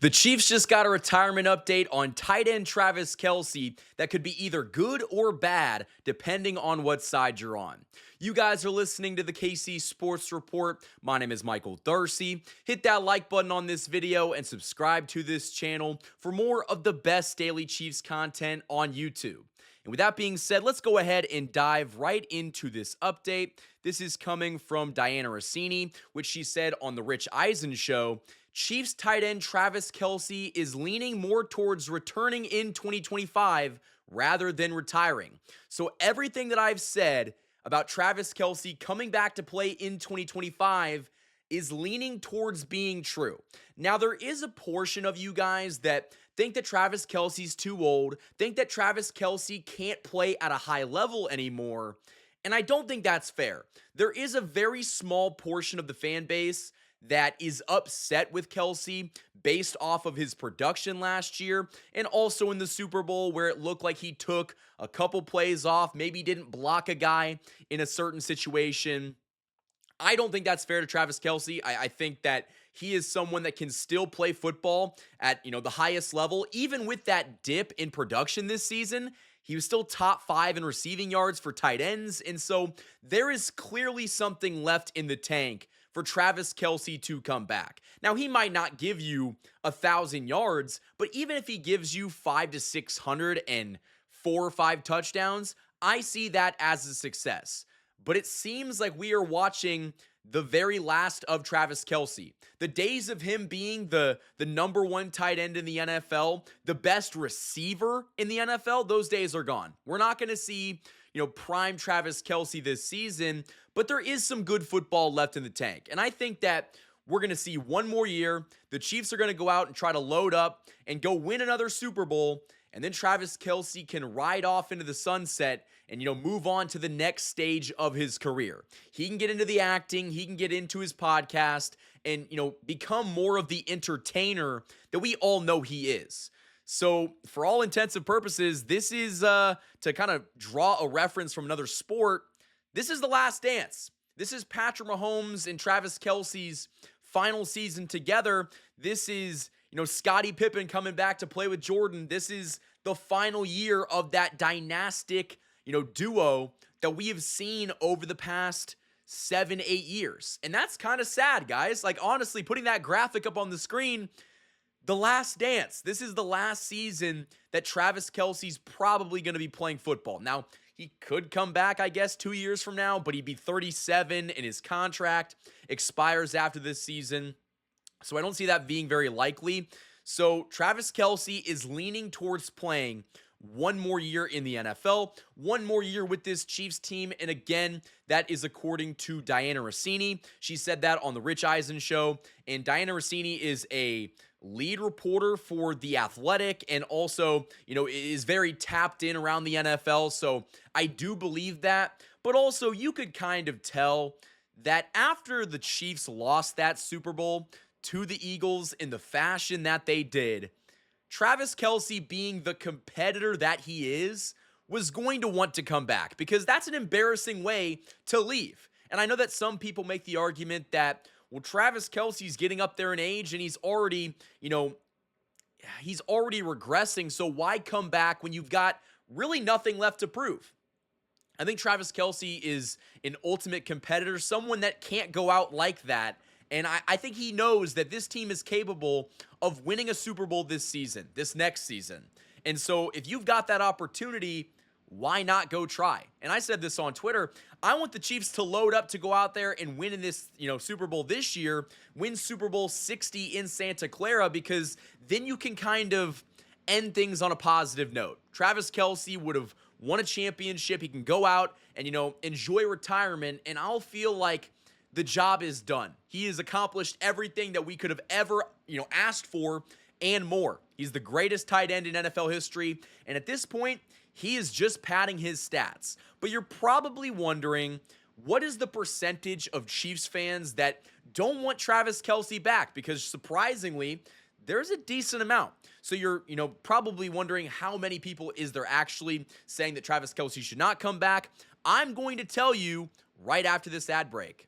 The Chiefs just got a retirement update on tight end Travis Kelce that could be either good or bad depending on what side you're on. You guys are listening to the KC Sports Report. My name is Michael Darcy. Hit that like button on this video and subscribe to this channel for more of the best daily Chiefs content on YouTube. And with that being said, let's go ahead and dive right into this update. This is coming from Diana Rossini, which she said on the Rich Eisen show. Chiefs tight end Travis Kelce is leaning more towards returning in 2025 rather than retiring. So everything that I've said about Travis Kelce coming back to play in 2025 is leaning towards being true. Now, there is a portion of you guys that think that Travis Kelce's too old, think that Travis Kelce can't play at a high level anymore, and I don't think that's fair. There is a very small portion of the fan base that is upset with Kelce based off of his production last year and also in the Super Bowl where it looked like he took a couple plays off, maybe didn't block a guy in a certain situation. I don't think that's fair to Travis Kelce. I think that he is someone that can still play football at, the highest level. Even with that dip in production this season, he was still top 5 in receiving yards for tight ends. And so there is clearly something left in the tank for Travis Kelce to come back. Now, he might not give you 1,000 yards, but even if he gives you 500 to 600 and 4 or 5 touchdowns, I see that as a success. But it seems like we are watching the very last of Travis Kelce. The days of him being the number 1 tight end in the NFL, the best receiver in the NFL, those days are gone. We're not going to see, prime Travis Kelce this season, but there is some good football left in the tank. And I think that we're going to see one more year. The Chiefs are going to go out and try to load up and go win another Super Bowl. And then Travis Kelce can ride off into the sunset and, move on to the next stage of his career. He can get into the acting. He can get into his podcast and, become more of the entertainer that we all know he is. So for all intents and purposes, this is to kind of draw a reference from another sport. This is the last dance. This is Patrick Mahomes and Travis Kelce's final season together. This is, Scottie Pippen coming back to play with Jordan. This is the final year of that dynastic, duo that we have seen over the past 7-8 years. And that's kind of sad, guys. Like, honestly, putting that graphic up on the screen, the last dance. This is the last season that Travis Kelce's probably going to be playing football. Now, he could come back, I guess, 2 years from now, but he'd be 37 and his contract expires after this season. So I don't see that being very likely. So Travis Kelce is leaning towards playing one more year in the NFL, one more year with this Chiefs team. And again, that is according to Diana Rossini. She said that on the Rich Eisen show. And Diana Rossini is a lead reporter for The Athletic and also, is very tapped in around the NFL. So I do believe that. But also, you could kind of tell that after the Chiefs lost that Super Bowl to the Eagles in the fashion that they did, Travis Kelce, being the competitor that he is, was going to want to come back because that's an embarrassing way to leave. And I know that some people make the argument that, well, Travis Kelce's getting up there in age and he's already, he's already regressing. So why come back when you've got really nothing left to prove? I think Travis Kelce is an ultimate competitor, someone that can't go out like that. And I think he knows that this team is capable of winning a Super Bowl this season, this next season. And so if you've got that opportunity, why not go try? And I said this on Twitter. I want the Chiefs to load up to go out there and win in this, Super Bowl this year, win Super Bowl 60 in Santa Clara, because then you can kind of end things on a positive note. Travis Kelce would have won a championship. He can go out and, enjoy retirement, and I'll feel like the job is done. He has accomplished everything that we could have ever, asked for and more. He's the greatest tight end in NFL history, and at this point, he is just padding his stats. But you're probably wondering, what is the percentage of Chiefs fans that don't want Travis Kelce back? Because surprisingly, there's a decent amount. So you're, probably wondering how many people is there actually saying that Travis Kelce should not come back. I'm going to tell you right after this ad break.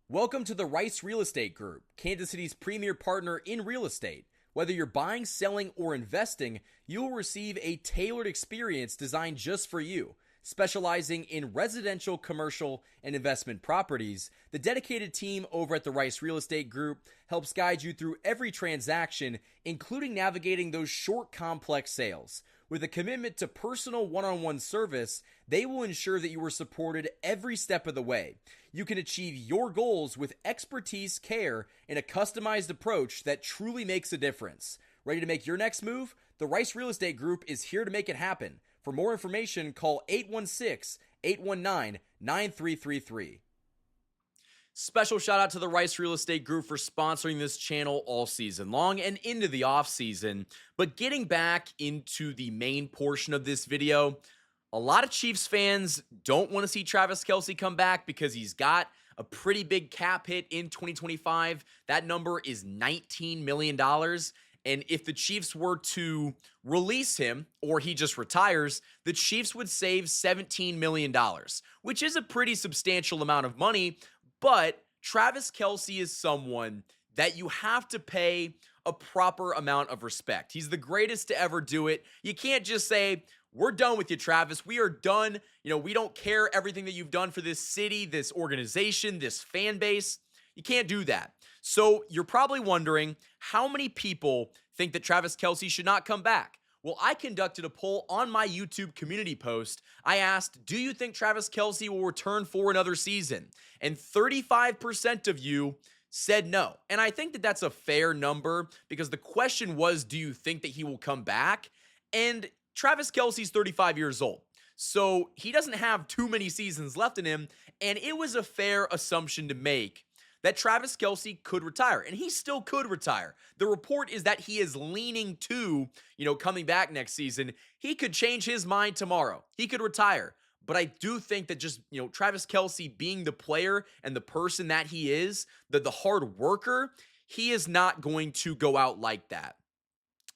Welcome to the Rice Real Estate Group, Kansas City's premier partner in real estate. Whether you're buying, selling, or investing, you'll receive a tailored experience designed just for you. Specializing in residential, commercial, and investment properties, the dedicated team over at the Rice Real Estate Group helps guide you through every transaction, including navigating those short, complex sales. With a commitment to personal one-on-one service, they will ensure that you are supported every step of the way. You can achieve your goals with expertise, care, and a customized approach that truly makes a difference. Ready to make your next move? The Rice Real Estate Group is here to make it happen. For more information, call 816-819-9333. Special shout out to the Rice Real Estate Group for sponsoring this channel all season long and into the off season. But getting back into the main portion of this video, a lot of Chiefs fans don't want to see Travis Kelce come back because he's got a pretty big cap hit in 2025. That number is $19 million. And if the Chiefs were to release him or he just retires, the Chiefs would save $17 million, which is a pretty substantial amount of money. But Travis Kelce is someone that you have to pay a proper amount of respect. He's the greatest to ever do it. You can't just say, we're done with you, Travis. We are done. We don't care everything that you've done for this city, this organization, this fan base. You can't do that. So you're probably wondering how many people think that Travis Kelce should not come back. Well, I conducted a poll on my YouTube community post. I asked, do you think Travis Kelce will return for another season? And 35% of you said no. And I think that that's a fair number because the question was, do you think that he will come back? And Travis Kelce's 35 years old. So he doesn't have too many seasons left in him. And it was a fair assumption to make that Travis Kelce could retire, and he still could retire. The report is that he is leaning to, coming back next season. He could change his mind tomorrow. He could retire. But I do think that just, Travis Kelce being the player and the person that he is, the hard worker, he is not going to go out like that.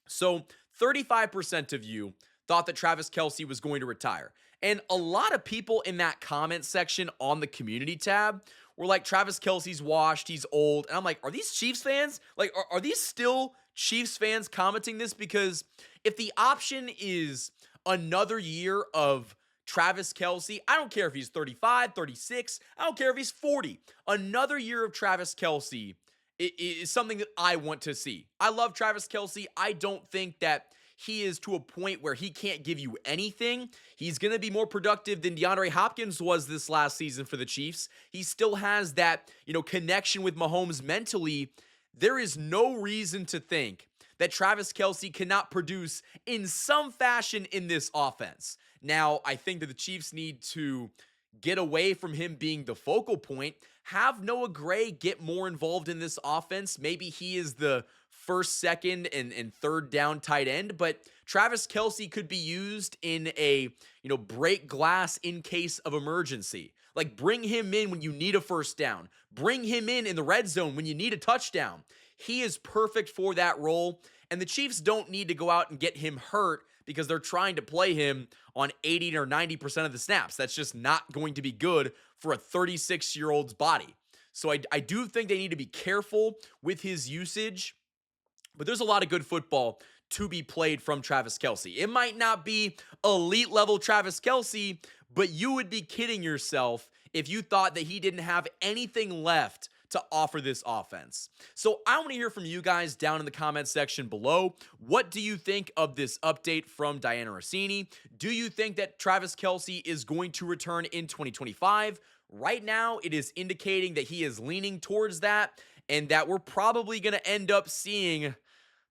So 35% of you thought that Travis Kelce was going to retire. And a lot of people in that comment section on the community tab were like, Travis Kelce's washed, he's old. And I'm like, are these Chiefs fans? Like, are these still Chiefs fans commenting this? Because if the option is another year of Travis Kelce, I don't care if he's 35, 36, I don't care if he's 40. Another year of Travis Kelce is something that I want to see. I love Travis Kelce. I don't think that he is to a point where he can't give you anything. He's going to be more productive than DeAndre Hopkins was this last season for the Chiefs. He still has that, connection with Mahomes mentally. There is no reason to think that Travis Kelce cannot produce in some fashion in this offense. Now, I think that the Chiefs need to get away from him being the focal point, have Noah Gray get more involved in this offense. Maybe he is the first, second, and third down tight end, but Travis Kelce could be used in a, break glass in case of emergency. Like, bring him in when you need a first down. Bring him in the red zone when you need a touchdown. He is perfect for that role, and the Chiefs don't need to go out and get him hurt because they're trying to play him on 80 or 90% of the snaps. That's just not going to be good for a 36-year-old's body. So I do think they need to be careful with his usage. But there's a lot of good football to be played from Travis Kelce. It might not be elite level Travis Kelce, but you would be kidding yourself if you thought that he didn't have anything left to offer this offense. So I want to hear from you guys down in the comment section below. What do you think of this update from Diana Rossini? Do you think that Travis Kelce is going to return in 2025? Right now, it is indicating that he is leaning towards that and that we're probably going to end up seeing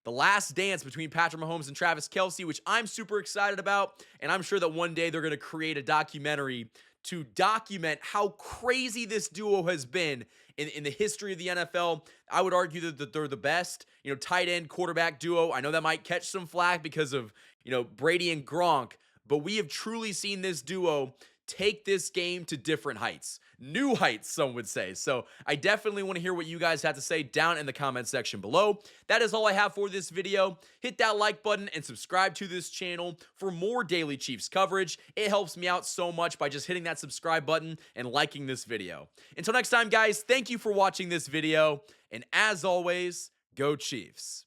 the last dance between Patrick Mahomes and Travis Kelce, which I'm super excited about, and I'm sure that one day they're going to create a documentary to document how crazy this duo has been in the history of the NFL. I would argue that they're the best, tight end quarterback duo. I know that might catch some flack because of, Brady and Gronk, but we have truly seen this duo take this game to different heights. New heights, some would say. So I definitely want to hear what you guys have to say down in the comment section below. That is all I have for this video. Hit that like button and subscribe to this channel for more daily Chiefs coverage. It helps me out so much by just hitting that subscribe button and liking this video. Until next time, guys, thank you for watching this video. And as always, go Chiefs.